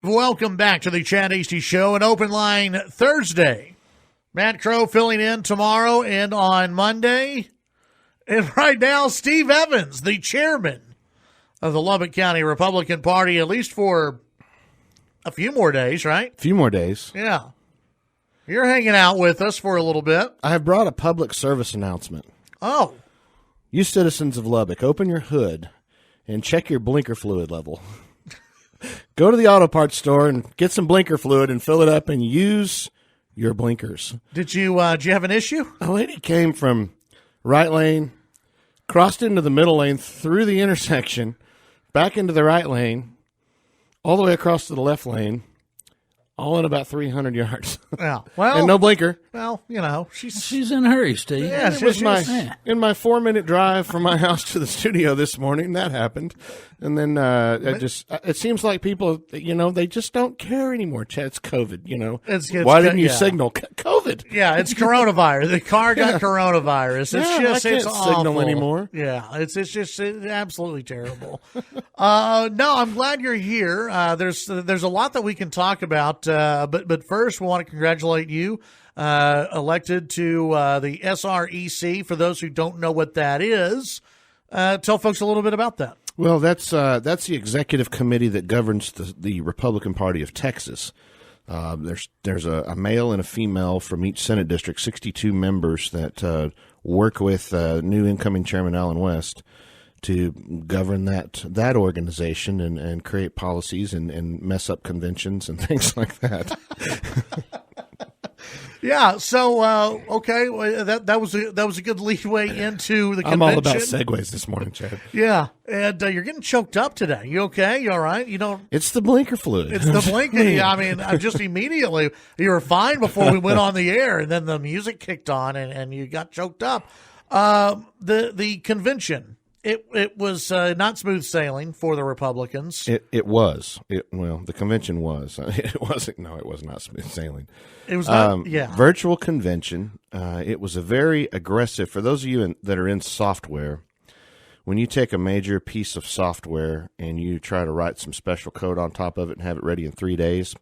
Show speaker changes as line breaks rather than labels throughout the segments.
Welcome back to the Chad Hasty Show, an open line Thursday. Matt Crow filling in tomorrow and on Monday. And right now, Steve Evans, the chairman of the Lubbock County Republican Party, at least for a few more days, right?
A few more days.
Yeah. You're hanging out with us for a little bit.
I have brought a public service announcement.
Oh.
You citizens of Lubbock, open your hood and check your blinker fluid level. Go to the auto parts store and get some blinker fluid and fill it up and use your blinkers.
Did you have an issue?
A lady came from right lane, crossed into the middle lane, through the intersection, back into the right lane, all the way across to the left lane, all in about 300 yards.
Yeah. Well,
and no blinker.
Well, you know, she's
in a hurry, Steve.
Yeah,
it was in my 4-minute drive from my house to the studio this morning. That happened. And then it seems like people, they just don't care anymore. Chad, it's COVID, Why didn't you signal COVID?
Yeah, it's coronavirus. The car got coronavirus. It's
I can't
awful.
signal anymore.
Yeah, it's absolutely terrible. No, I'm glad you're here. There's a lot that we can talk about, but first we want to congratulate you. Elected to the SREC. For those who don't know what that is, tell folks a little bit about that.
Well, that's the executive committee that governs the Republican Party of Texas. There's a male and a female from each Senate district, 62 members that work with new incoming Chairman Allen West to govern that organization and create policies and mess up conventions and things like that.
Yeah, so okay, that was a good leadway into the convention.
I'm all about segues this morning, Chad.
Yeah, and you're getting choked up today. You okay? You all right? You don't?
It's the blinker fluid.
It's the blinker. Yeah, I mean, I just immediately you were fine before we went on the air, and then the music kicked on, and you got choked up. The convention. It was not smooth sailing for the Republicans.
It was. The convention was. It wasn't. No, it was not smooth sailing.
It was not.
Virtual convention. It was a very aggressive. For those of you that are in software, when you take a major piece of software and you try to write some special code on top of it and have it ready in 3 days,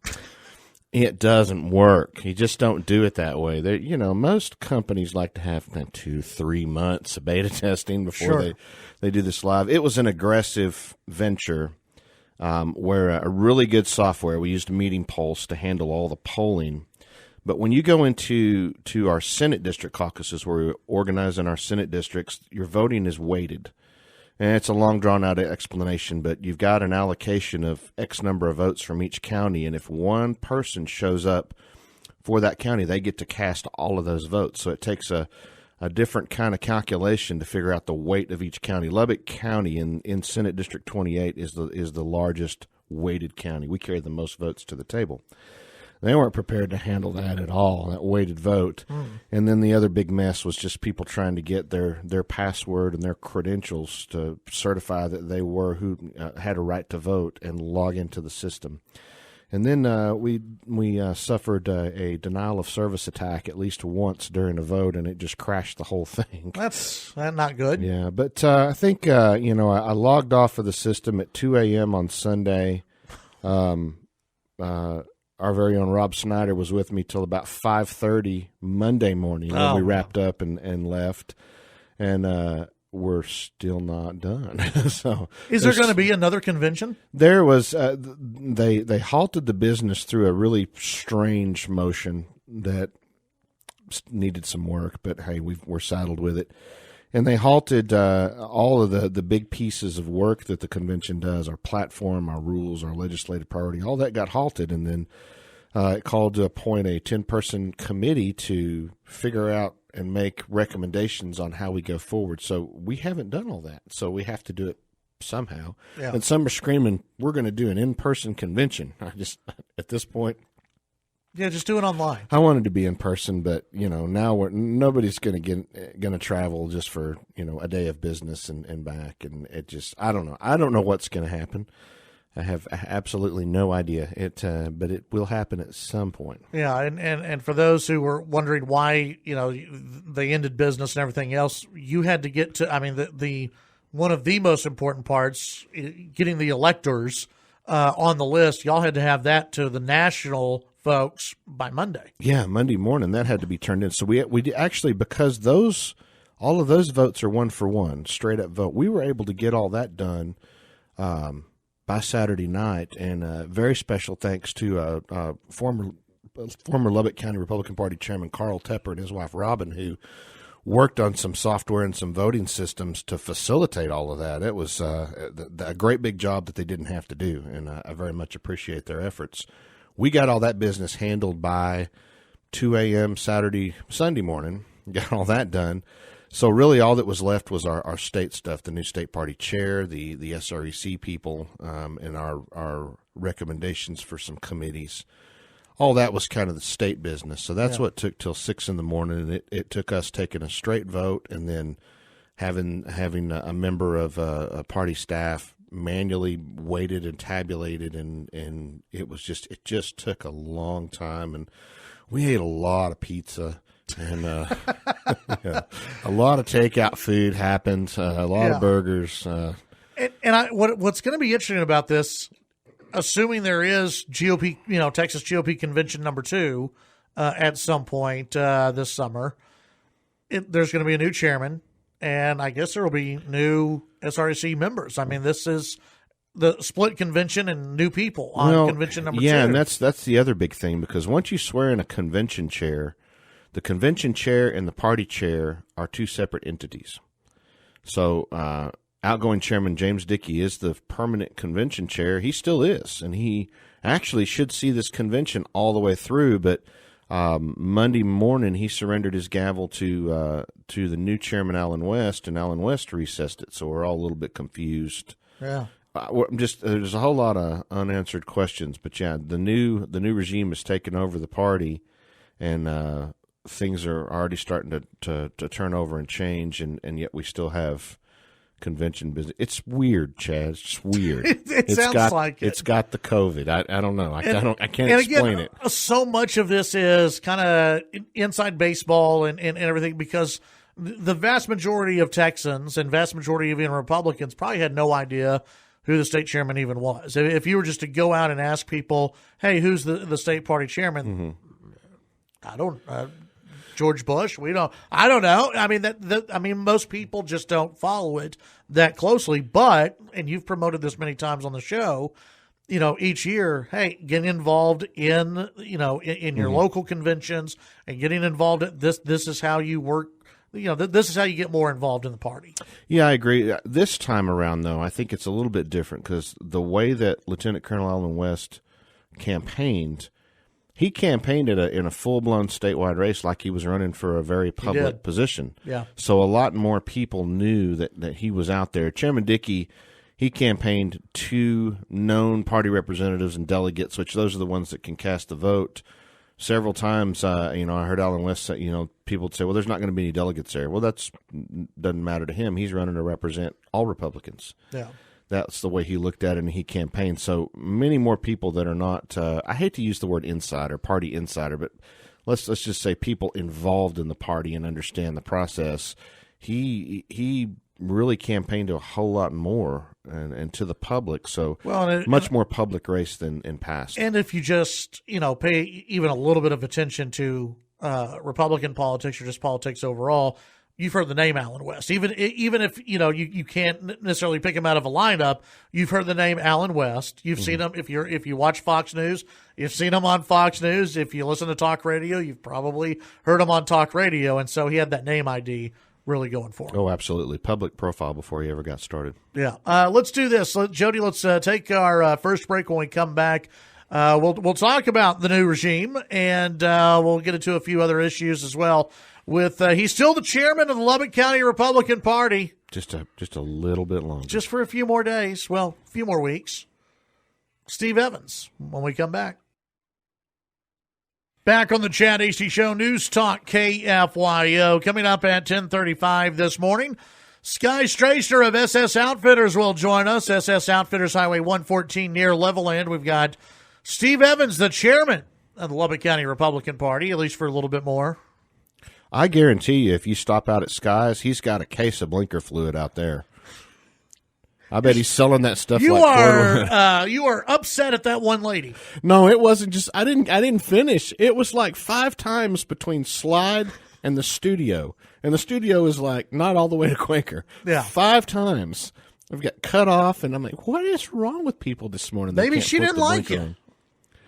it doesn't work. You just don't do it that way. Most companies like to have 2-3 months of beta testing before they do this live. It was an aggressive venture where a really good software, we used Meeting Pulse to handle all the polling. But when you go into our Senate district caucuses where we organize in our Senate districts, your voting is weighted. And it's a long, drawn-out explanation, but you've got an allocation of X number of votes from each county, and if one person shows up for that county, they get to cast all of those votes. So it takes a different kind of calculation to figure out the weight of each county. Lubbock County in Senate District 28 is the largest weighted county. We carry the most votes to the table. They weren't prepared to handle that at all, that weighted vote. And then the other big mess was just people trying to get their password and their credentials to certify that they were who had a right to vote and log into the system. And then we suffered a denial of service attack at least once during a vote, and it just crashed the whole thing.
That's not good.
Yeah, but I think, I logged off of the system at 2 a.m. on Sunday. Our very own Rob Snyder was with me till about 5:30 Monday morning when we wrapped up and left, and we're still not done. So,
is there going to be another convention?
There was. They halted the business through a really strange motion that needed some work, but hey, we're saddled with it. And they halted all of the big pieces of work that the convention does, our platform, our rules, our legislative priority, all that got halted. And then it called to appoint a 10-person committee to figure out and make recommendations on how we go forward. So we haven't done all that. So we have to do it somehow. Yeah. And some are screaming, we're going to do an in-person convention. I just, at this point,
yeah, just do it online.
I wanted to be in person, but now nobody's going to travel just for a day of business and back, and it just I don't know what's going to happen. I have absolutely no idea. But it will happen at some point.
Yeah, and for those who were wondering why they ended business and everything else, you had to get to. I mean, the one of the most important parts, getting the electors on the list, y'all had to have that to the national folks by Monday.
Yeah, Monday morning that had to be turned in. So we actually, because all of those votes are 1-for-1 straight up vote, we were able to get all that done by Saturday night. And very special thanks to former Lubbock County Republican Party Chairman Carl Tepper and his wife Robin, who worked on some software and some voting systems to facilitate all of that. It was a great big job that they didn't have to do, and I very much appreciate their efforts. We got all that business handled by 2 a.m. Sunday morning, got all that done. So really all that was left was our state stuff, the new state party chair, the SREC people, and our recommendations for some committees. All that was kind of the state business. So that's what took till 6 in the morning. And it took us taking a straight vote and then having a member of a party staff manually weighted and tabulated. And it just took a long time. And we ate a lot of pizza and a lot of takeout food happened, a lot of burgers.
What's going to be interesting about this, assuming there is GOP, Texas GOP convention number 2 at some point this summer, there's going to be a new chairman, and I guess there will be new SREC members. I mean, this is the split convention and new people on convention number 2.
Yeah, and that's the other big thing, because once you swear in a convention chair, the convention chair and the party chair are 2 separate entities. So outgoing Chairman James Dickey is the permanent convention chair. He still is, and he actually should see this convention all the way through. But Monday morning, he surrendered his gavel to the new chairman, Alan West, and Alan West recessed it. So we're all a little bit confused.
Yeah,
there's a whole lot of unanswered questions. But yeah, the new regime has taken over the party, and things are already starting to turn over and change, and yet we still have convention business. It's weird, Chad. It's weird.
It sounds like it.
It's got the COVID. I don't know. I can't explain it.
So much of this is kind of inside baseball and everything, because the vast majority of Texans and vast majority of even Republicans probably had no idea who the state chairman even was. If you were just to go out and ask people, hey, who's the state party chairman? I don't George Bush. I don't know. I mean, most people just don't follow it that closely. But, and you've promoted this many times on the show, each year, hey, getting involved in your local conventions and getting involved at this is how you work. This is how you get more involved in the party. Yeah,
I agree. This time around, though, I think it's a little bit different, because the way that Lieutenant Colonel Alan West campaigned, he campaigned in a full-blown statewide race like he was running for a very public position.
Yeah.
So a lot more people knew that he was out there. Chairman Dickey, he campaigned 2 known party representatives and delegates, which those are the ones that can cast the vote. Several times, I heard Alan West say, people would say, well, there's not going to be any delegates there. Well, doesn't matter to him. He's running to represent all Republicans.
Yeah.
That's the way he looked at it, and he campaigned. So many more people that are not, I hate to use the word insider, party insider, but let's just say people involved in the party and understand the process. He really campaigned to a whole lot more and to the public. So much more public race than in past.
And if you just, pay even a little bit of attention to Republican politics or just politics overall, you've heard the name Alan West. Even if you can't necessarily pick him out of a lineup, you've heard the name Alan West. You've seen him if you watch Fox News. You've seen him on Fox News. If you listen to talk radio, you've probably heard him on talk radio. And so he had that name ID really going for him.
Oh, absolutely. Public profile before he ever got started.
Yeah. Let's do this. Jody, let's take our first break. When we come back, we'll talk about the new regime, and we'll get into a few other issues as well. He's still the chairman of the Lubbock County Republican Party.
Just a little bit longer.
Just for a few more days. Well, a few more weeks. Steve Evans, when we come back. Back on the Chad Hasty Show, News Talk KFYO. Coming up at 10:35 this morning, Sky Strasner of SS Outfitters will join us. SS Outfitters, Highway 114 near Levelland. We've got Steve Evans, the chairman of the Lubbock County Republican Party, at least for a little bit more.
I guarantee you, if you stop out at Sky's, he's got a case of blinker fluid out there. I bet he's selling that stuff.
You
like
you are upset at that one lady.
No, it wasn't just. I didn't finish. It was like 5 times between Slide and the studio, and the studio is like not all the way to Quaker.
Yeah,
5 times. I've got cut off, and I'm like, what is wrong with people this morning?
Maybe she didn't like it.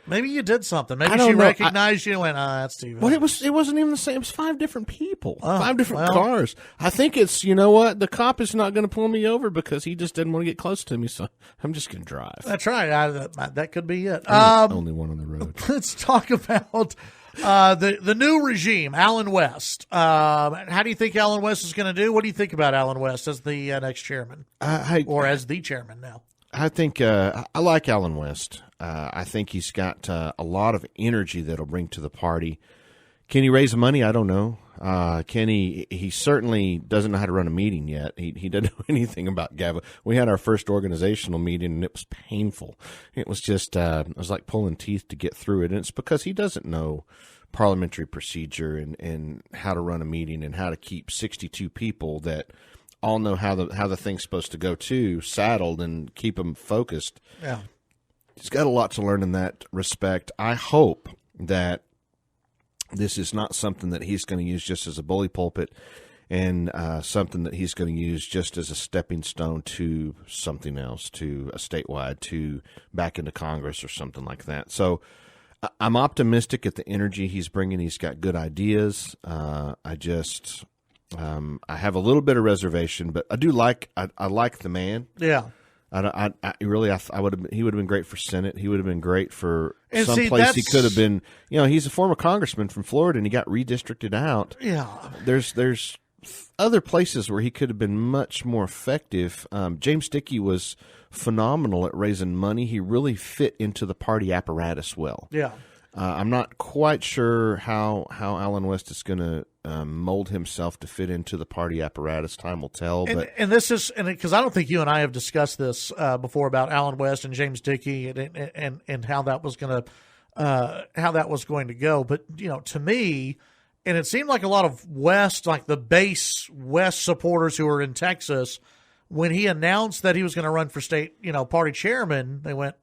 Maybe you did something. Maybe she recognized you and went, that's too bad.
Well, it wasn't even the same. It was 5 different people, 5 different cars. I think it's, you know what? The cop is not going to pull me over because he just didn't want to get close to me, so I'm just going to drive.
That's right. That could be it.
Only one on the road.
Let's talk about the new regime, Alan West. How do you think Alan West is going to do? What do you think about Alan West as the next chairman, or as the chairman now?
I think I like Alan West. I think he's got a lot of energy that'll bring to the party. Can he raise money? I don't know. Can he? He certainly doesn't know how to run a meeting yet. He doesn't know anything about GABA. We had our first organizational meeting, and it was painful. It was just it was like pulling teeth to get through it, and it's because he doesn't know parliamentary procedure and how to run a meeting and how to keep 62 people that all know how the thing's supposed to go to saddled and keep them focused.
Yeah.
He's got a lot to learn in that respect. I hope that this is not something that he's going to use just as a bully pulpit and something that he's going to use just as a stepping stone to something else, to a statewide, to back into Congress or something like that. So I'm optimistic at the energy he's bringing. He's got good ideas. I have a little bit of reservation, but I do like I like the man.
Yeah.
He would have been great for Senate. He would have been great for someplace he could have been. You know, he's a former congressman from Florida, and he got redistricted out.
Yeah,
there's other places where he could have been much more effective. James Dickey was phenomenal at raising money. He really fit into the party apparatus well.
Yeah.
I'm not quite sure how Alan West is going to mold himself to fit into the party apparatus. Time will tell.
And this is because I don't think you and I have discussed this before about Alan West and James Dickey and how that was going to go. But you know, to me, and it seemed like a lot of West, like the base West supporters who are in Texas, when he announced that he was going to run for state, party chairman, they went,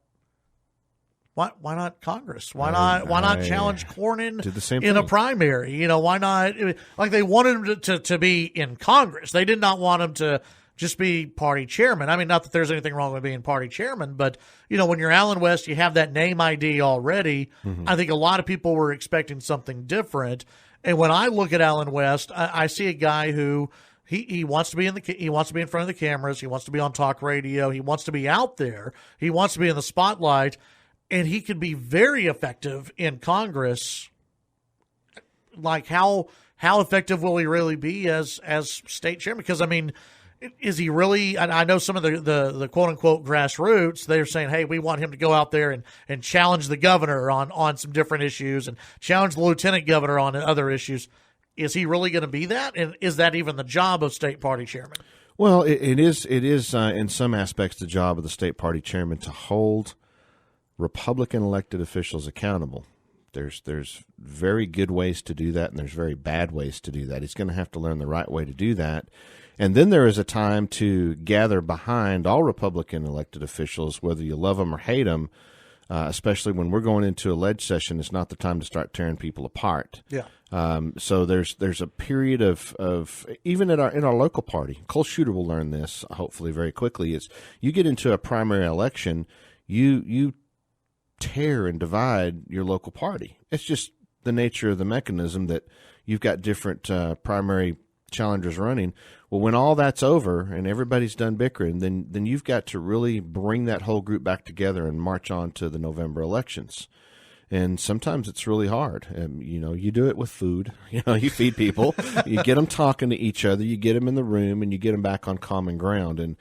Why not Congress? Why not challenge Cornyn in a primary? Why not? Like they wanted him to be in Congress. They did not want him to just be party chairman. I mean, not that there's anything wrong with being party chairman, but when you're Alan West, you have that name ID already. Mm-hmm. I think a lot of people were expecting something different. And when I look at Alan West, I see a guy who he wants to be he wants to be in front of the cameras. He wants to be on talk radio. He wants to be out there. He wants to be in the spotlight. And he could be very effective in Congress. Like how effective will he really be as state chairman? Because I mean, is he really? I know some of the quote unquote grassroots. They're saying, hey, we want him to go out there and challenge the governor on some different issues and challenge the lieutenant governor on other issues. Is he really going to be that? And is that even the job of state party chairman?
Well, it is in some aspects the job of the state party chairman to hold Republican elected officials accountable. There's very good ways to do that, and there's very bad ways to do that. He's going to have to learn the right way to do that. And then there is a time to gather behind all Republican elected officials, whether you love them or hate them, especially when we're going into a ledge session. It's not the time to start tearing people apart.
Yeah.
So there's a period of even in our local party. Cole Shooter will learn this hopefully very quickly. Is you get into a primary election, you tear and divide your local party. It's just the nature of the mechanism that you've got different primary challengers running. Well, when all that's over and everybody's done bickering, then you've got to really bring that whole group back together and march on to the November elections. And sometimes it's really hard. You do it with food. You feed people. You get them talking to each other. You get them in the room, and you get them back on common ground. And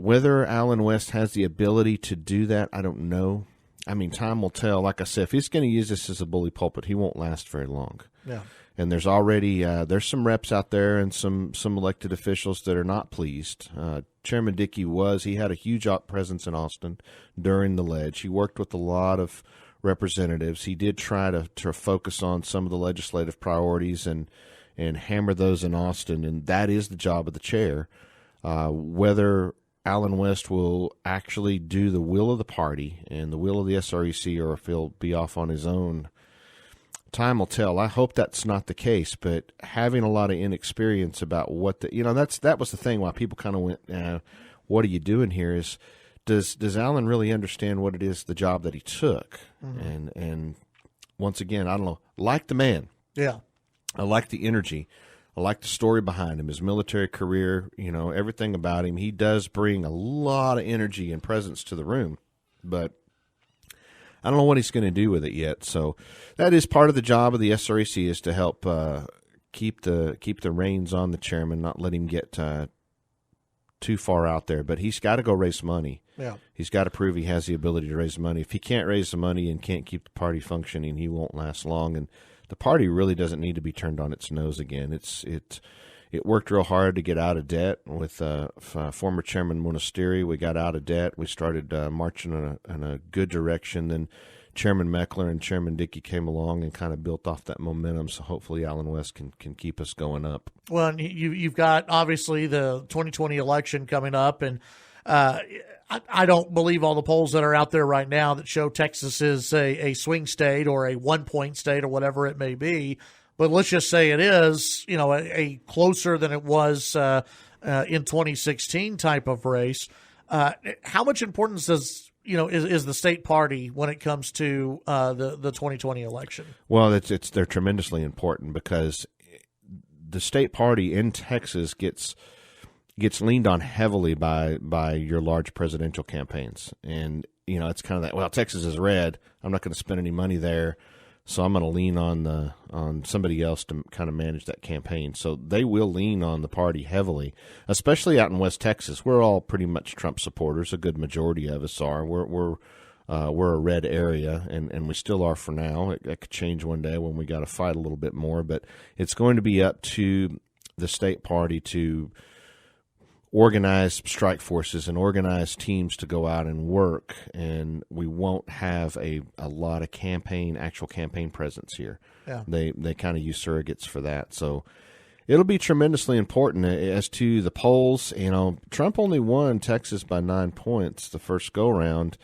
whether Alan West has the ability to do that, I don't know. I mean, time will tell. Like I said, if he's going to use this as a bully pulpit, he won't last very long.
Yeah.
And there's already there's some reps out there and some elected officials that are not pleased. Chairman Dickey he had a huge presence in Austin during the ledge. He worked with a lot of representatives. He did try to focus on some of the legislative priorities and hammer those in Austin, and that is the job of the chair. Whether Alan West will actually do the will of the party and the will of the SREC, or if he'll be off on his own. Time will tell. I hope that's not the case, but having a lot of inexperience about what that was the thing why people kind of went, what are you doing here? Is does Alan really understand what it is, the job that he took? Mm-hmm. And once again, I don't know, like the man.
Yeah.
I like the energy. I like the story behind him, his military career, everything about him. He does bring a lot of energy and presence to the room, but I don't know what he's going to do with it yet. So that is part of the job of the SREC, is to help keep the reins on the chairman, not let him get too far out there. But he's got to go raise money.
Yeah. He's
got to prove he has the ability to raise money. If he can't raise the money and can't keep the party functioning, he won't last long. And the party really doesn't need to be turned on its nose again. It worked real hard to get out of debt with former Chairman Monasteri. We got out of debt. We started marching in a good direction. Then Chairman Meckler and Chairman Dickey came along and kind of built off that momentum. So hopefully Alan West can keep us going up.
Well, and you've got obviously the 2020 election coming up, and I don't believe all the polls that are out there right now that show Texas is a swing state or a 1-point state or whatever it may be. But let's just say it is, a closer than it was in 2016 type of race. How much importance does is the state party when it comes to the 2020 election?
Well, they're tremendously important, because the state party in Texas gets leaned on heavily by your large presidential campaigns. And, it's kind of that, well, Texas is red, I'm not going to spend any money there, so I'm going to lean on somebody else to kind of manage that campaign. So they will lean on the party heavily, especially out in West Texas. We're all pretty much Trump supporters. A good majority of us are. We're a red area, and we still are for now. It could change one day when we got to fight a little bit more, but it's going to be up to the state party to organize strike forces and organize teams to go out and work, and we won't have a lot of actual campaign presence here.
Yeah.
They kind of use surrogates for that. So it'll be tremendously important. As to the polls, Trump only won Texas by 9 points the first go-round,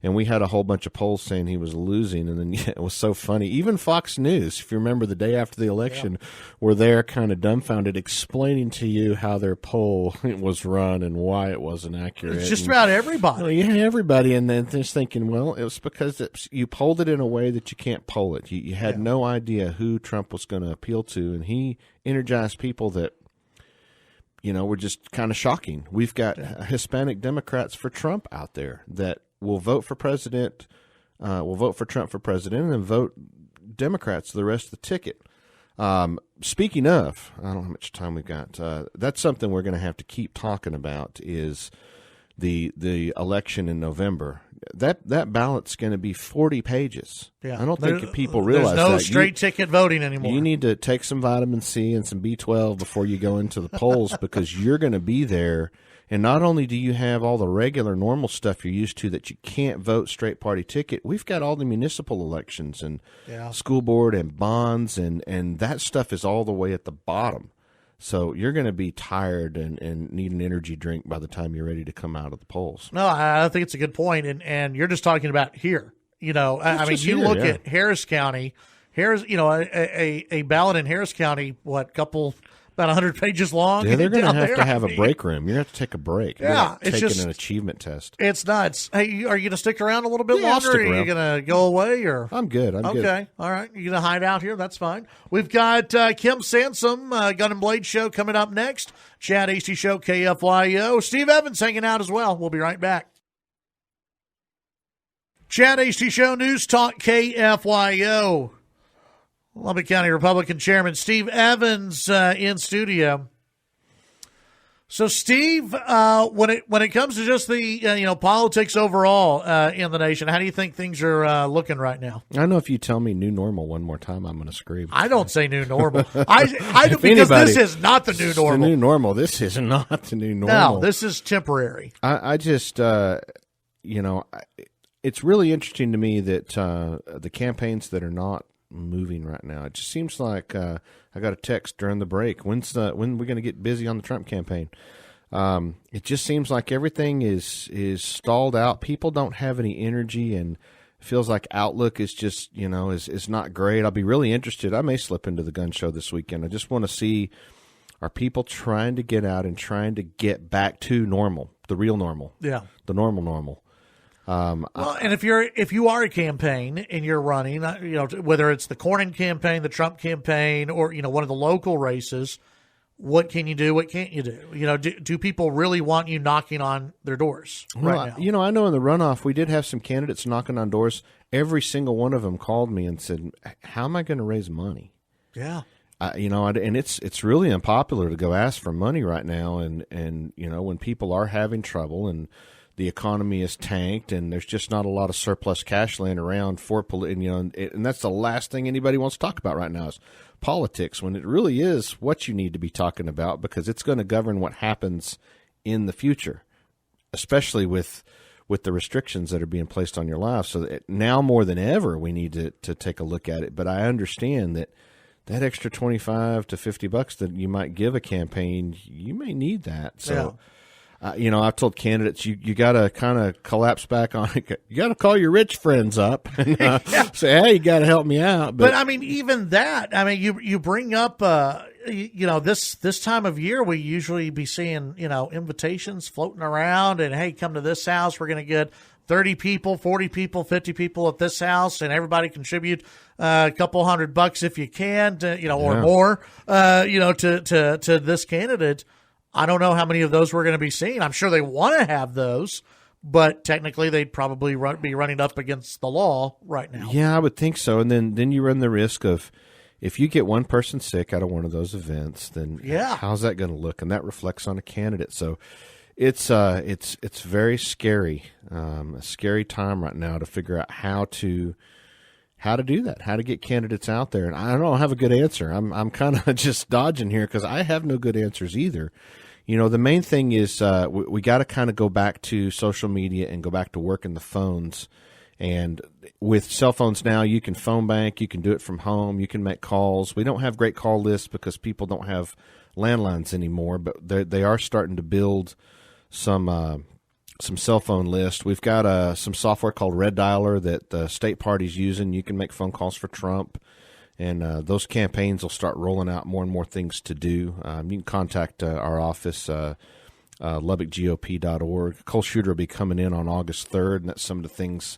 and we had a whole bunch of polls saying he was losing, and then it was so funny. Even Fox News, if you remember the day after the election, were there kind of dumbfounded, explaining to you how their poll was run and why it wasn't accurate.
It's just about everybody.
Everybody, and then just thinking, well, it was because you polled it in a way that you can't poll it. You had no idea who Trump was going to appeal to, and he energized people that were just kind of shocking. We've got Hispanic Democrats for Trump out there that will vote for president, will vote for Trump for president, and then vote Democrats the rest of the ticket. Speaking of, I don't know how much time we've got. That's something we're going to have to keep talking about, is the election in November. That ballot's going to be 40 pages.
Yeah.
I don't think people realize that.
There's no straight ticket voting anymore.
You need to take some vitamin C and some B12 before you go into the polls, because you're going to be there. And not only do you have all the regular, normal stuff you're used to that you can't vote straight party ticket, we've got all the municipal elections and school board and bonds, and that stuff is all the way at the bottom. So you're going to be tired and need an energy drink by the time you're ready to come out of the polls.
No, I think it's a good point, and you're just talking about here. You look at Harris County. A ballot in Harris County, about 100 pages long.
Yeah, they're going to have a break room. You're going to have to take a break. It's taking an achievement test.
It's nuts. Hey, are you going to stick around a little bit longer? Or are you going to go away? Or
I'm good.
Okay. All right. You're going to hide out here? That's fine. We've got Kim Sansom, Gun and Blade Show coming up next. Chad Hasty Show, KFYO. Steve Evans hanging out as well. We'll be right back. Chad Hasty Show, News Talk, KFYO. Lubbock County Republican Chairman Steve Evans in studio. So, Steve, when it comes to just the politics overall in the nation, how do you think things are looking right now?
I don't know, if you tell me new normal one more time, I'm going to scream.
I don't say new normal. I because this is not the new normal.
The new normal. This is not the new normal.
No, this is temporary.
I just it's really interesting to me that the campaigns that are not moving right now. It just seems like I got a text during the break. When are we going to get busy on the Trump campaign? It just seems like everything is stalled out. People don't have any energy, and feels like outlook is just, is not great. I'll be really interested. I may slip into the gun show this weekend. I just want to see, are people trying to get out and trying to get back to normal, the real normal?
Yeah.
The normal.
Well, and if you are a campaign and you're running, whether it's the Cornyn campaign, the Trump campaign, or, one of the local races, what can you do? What can't you do? Do people really want you knocking on their doors right now?
I know in the runoff, we did have some candidates knocking on doors. Every single one of them called me and said, how am I going to raise money?
Yeah.
And it's really unpopular to go ask for money right now. And when people are having trouble and the economy is tanked and there's just not a lot of surplus cash laying around and that's the last thing anybody wants to talk about right now is politics, when it really is what you need to be talking about, because it's going to govern what happens in the future, especially with the restrictions that are being placed on your life. So now more than ever, we need to take a look at it. But I understand that extra $25 to $50 that you might give a campaign, you may need that. So.
Yeah.
I've told candidates, you got to kind of collapse back on it. You got to call your rich friends up and say, hey, you got to help me out.
But I mean, even that, you bring up, this time of year, we usually be seeing, invitations floating around and, hey, come to this house. We're going to get 30 people, 40 people, 50 people at this house, and everybody contribute a couple $100 if you can, or more, to this candidate. I don't know how many of those we're going to be seeing. I'm sure they want to have those, but technically they'd probably be running up against the law right now.
Yeah, I would think so. And then you run the risk of, if you get one person sick out of one of those events, then how's that going to look? And that reflects on a candidate. So it's very scary, a scary time right now to figure out how to do that, how to get candidates out there. And I don't have a good answer. I'm kind of just dodging here because I have no good answers either. The main thing is we got to kind of go back to social media and go back to working the phones. And with cell phones now, you can phone bank, you can do it from home, you can make calls. We don't have great call lists because people don't have landlines anymore, but they are starting to build some cell phone lists. We've got some software called Red Dialer that the state party's using. You can make phone calls for Trump. And those campaigns will start rolling out more and more things to do. You can contact our office, lubbock.youtube.org. Cole Shooter will be coming in on August 3rd, and that's some of the things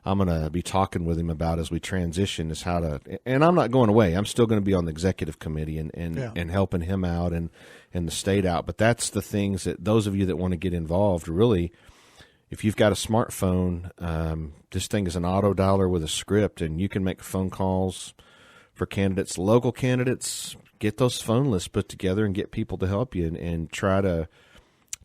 I'm going to be talking with him about as we transition, is how to – and I'm not going away. I'm still going to be on the executive committee and helping him out and the state out. But that's the things that those of you that want to get involved, really, if you've got a smartphone, this thing is an auto dialer with a script, and you can make phone calls – for candidates, local candidates. Get those phone lists put together and get people to help you and try to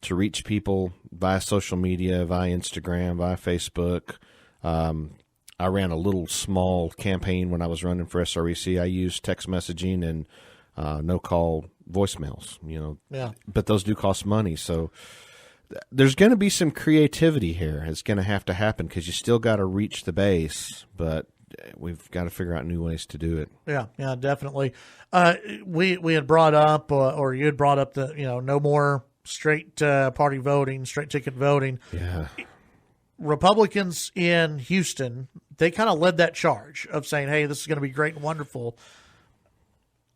reach people via social media, via Instagram, via Facebook. I ran a little small campaign when I was running for SREC. I used text messaging and no-call voicemails, But those do cost money. So there's going to be some creativity here. It's going to have to happen because you still got to reach the base, but we've got to figure out new ways to do it.
Yeah, definitely. We had brought up, or you had brought up the, no more straight party voting, straight ticket voting.
Yeah.
Republicans in Houston, they kind of led that charge of saying, hey, this is going to be great and wonderful.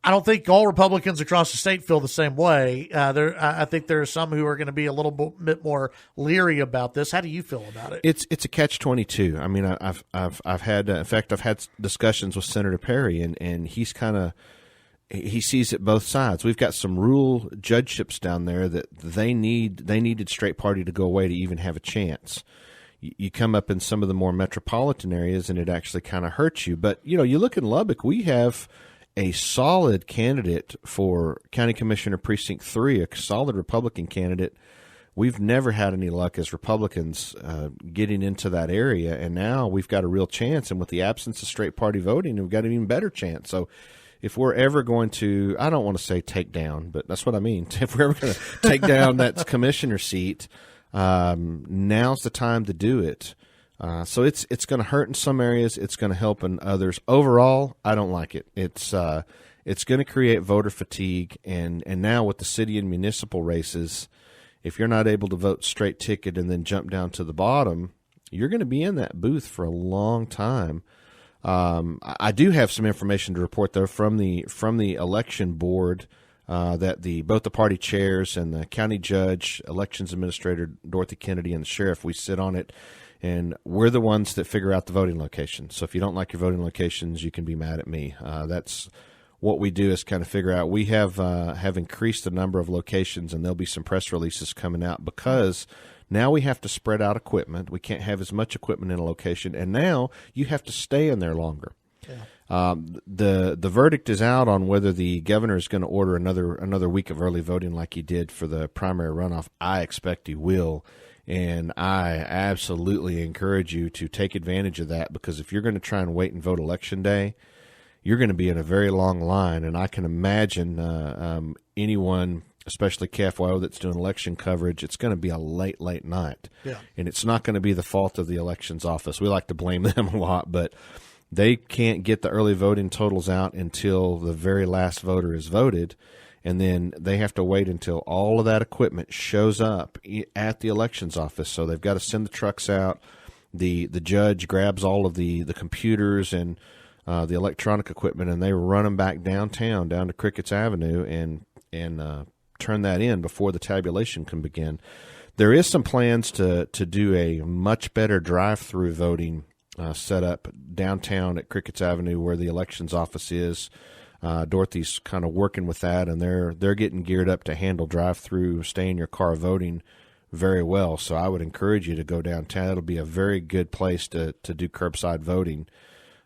I don't think all Republicans across the state feel the same way. I think there are some who are going to be a little bit more leery about this. How do you feel about it?
It's a catch-22. I mean, I've had in fact I've had discussions with Senator Perry, and he's he sees it both sides. We've got some rural judgeships down there that they needed straight party to go away to even have a chance. You come up in some of the more metropolitan areas, and it actually kind of hurts you. But you look in Lubbock, we have a solid candidate for County Commissioner Precinct 3, a solid Republican candidate. We've never had any luck as Republicans getting into that area, and now we've got a real chance. And with the absence of straight party voting, we've got an even better chance. So if we're ever going to, I don't want to say take down, but that's what I mean. If we're ever going to take down that commissioner seat, now's the time to do it. So it's going to hurt in some areas. It's going to help in others. Overall, I don't like it. It's going to create voter fatigue, and now with the city and municipal races, if you're not able to vote straight ticket and then jump down to the bottom, you're going to be in that booth for a long time. I do have some information to report, though, from the election board that both the party chairs and the county judge, elections administrator Dorothy Kennedy, and the sheriff, we sit on it, and we're the ones that figure out the voting locations. So if you don't like your voting locations, you can be mad at me. That's what we do, is kind of figure out. We have increased the number of locations, and there'll be some press releases coming out because now we have to spread out equipment. We can't have as much equipment in a location, and now you have to stay in there longer. Yeah. The verdict is out on whether the governor is going to order another week of early voting like he did for the primary runoff. I expect he will, and I absolutely encourage you to take advantage of that, because if you're going to try and wait and vote Election Day, you're going to be in a very long line, and I can imagine anyone, especially KFYO, that's doing election coverage, it's going to be a late night. Yeah. And it's not going to be the fault of the elections office. We like to blame them a lot, but they can't get the early voting totals out until the very last voter is voted, and then they have to wait until all of that equipment shows up at the elections office. So they've got to send the trucks out. The judge grabs all of the computers and the electronic equipment, and they run them back downtown, down to Crickett's Avenue, and turn that in before the tabulation can begin. There is some plans to do a much better drive-through voting setup downtown at Crickett's Avenue, where the elections office is. Dorothy's kind of working with that, and they're getting geared up to handle drive-through, stay in your car voting very well. So I would encourage you to go downtown. It'll be a very good place to do curbside voting.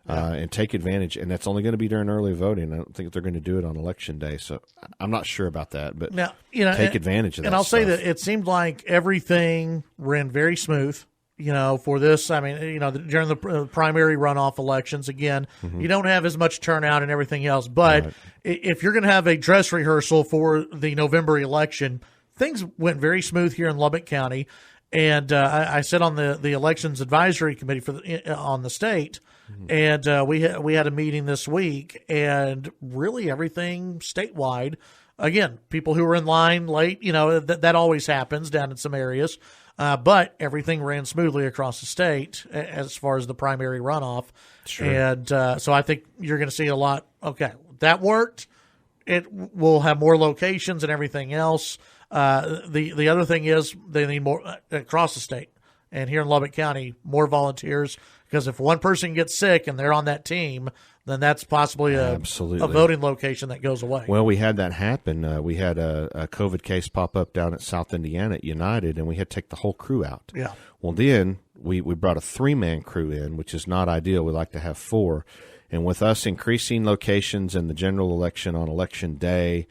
And take advantage, and that's only going to be during early voting. I don't think they're going to do it on Election Day, so I'm not sure about that. But now, take advantage of that.
And I'll
say
that it seemed like everything ran very smooth. For this, I mean, during the primary runoff elections, again, you don't have as much turnout and everything else. But if you're going to have a dress rehearsal for the November election, things went very smooth here in Lubbock County. And I sit on the elections advisory committee on the state. And we had a meeting this week, and really everything statewide. Again, people who were in line late, that always happens down in some areas. But everything ran smoothly across the state as far as the primary runoff. Sure. And so I think you're going to see a lot. Okay, that worked. It will have more locations and everything else. The other thing is they need more across the state. And here in Lubbock County, more volunteers, because if one person gets sick and they're on that team, then that's possibly a voting location that goes away.
Well, we had that happen. We had a COVID case pop up down at South Indiana at United, and we had to take the whole crew out. Yeah. Well, then we brought a 3-man crew in, which is not ideal. We like to have 4. And with us increasing locations in the general election on Election Day,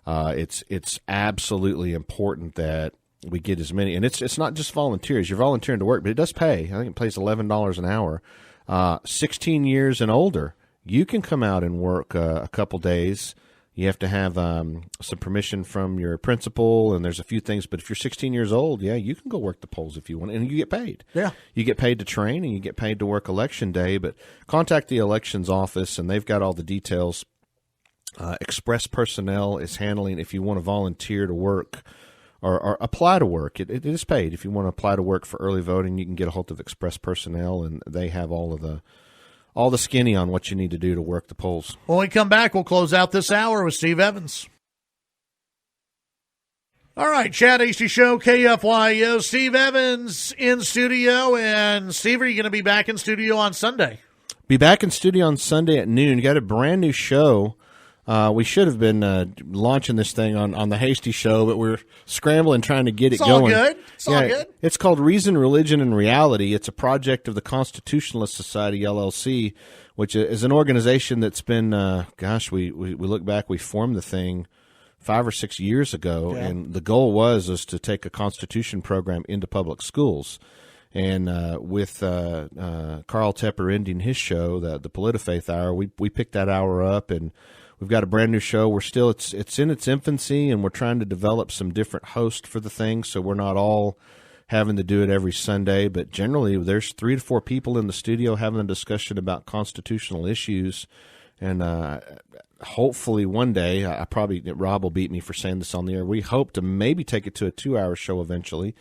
it's absolutely important that we get as many, and it's not just volunteers. You're volunteering to work, but it does pay. I think it pays $11 an hour. 16 years and older, you can come out and work a couple days. You have to have some permission from your principal, and there's a few things. But if you're 16 years old, yeah, you can go work the polls if you want, and you get paid. Yeah, you get paid to train, and you get paid to work Election Day. But contact the elections office, and they've got all the details. Express Personnel is handling if you want to volunteer to work. Or apply to work. It is paid. If you want to apply to work for early voting, you can get a hold of Express Personnel, and they have all the skinny on what you need to do to work the polls.
When we come back, we'll close out this hour with Steve Evans. All right, Chad Hasty Show, KFYO. Steve Evans in studio. And Steve, are you going to be back in studio on Sunday?
Be back in studio on Sunday at noon. You got a brand new show. We should have been launching this thing on the Hasty Show, but we're scrambling trying to get it going.
It's all good.
It's called Reason, Religion, and Reality. It's a project of the Constitutionalist Society, LLC, which is an organization that's been, we look back, we formed the thing 5 or 6 years ago, and the goal was to take a Constitution program into public schools. And with Carl Tepper ending his show, the PolitiFaith Hour, we picked that hour up, and we've got a brand new show. We're still it's in its infancy, and we're trying to develop some different hosts for the thing, so we're not all having to do it every Sunday. But generally, there's 3 to 4 people in the studio having a discussion about constitutional issues, And hopefully one day, Rob will beat me for saying this on the air. We hope to maybe take it to a 2-hour show eventually.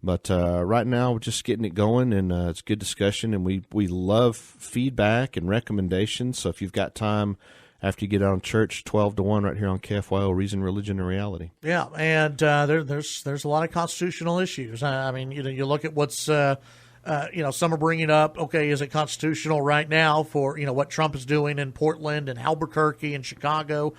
But right now, we're just getting it going, and it's good discussion. And we love feedback and recommendations. So if you've got time after you get out of church, 12 to 1 right here on KFYO, Reason, Religion, and Reality.
Yeah, and there's a lot of constitutional issues. I mean, you look at what's some are bringing up. Okay, is it constitutional right now for what Trump is doing in Portland and Albuquerque and Chicago?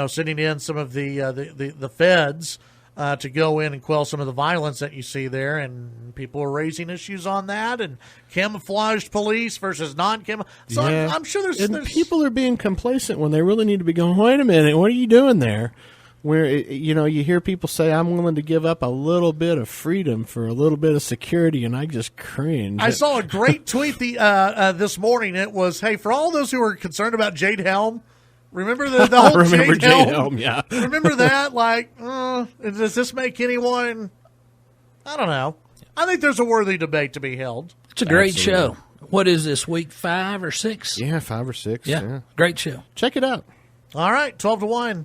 Sending in some of the feds to go in and quell some of the violence that you see there, and people are raising issues on that, and camouflaged police versus non-camouflaged. So I'm sure there's
people are being complacent when they really need to be going, wait a minute, what are you doing there? Where, you hear people say, I'm willing to give up a little bit of freedom for a little bit of security, and I just cringe.
I saw a great tweet this morning. It was, hey, for all those who are concerned about Jade Helm, remember the whole Jade Helm?
Yeah.
Remember that? Like, does this make anyone? I don't know. I think there's a worthy debate to be held.
It's a great show. What is this, week 5 or 6?
Yeah, 5 or 6.
Yeah, great show.
Check it out.
All right, 12 to 1.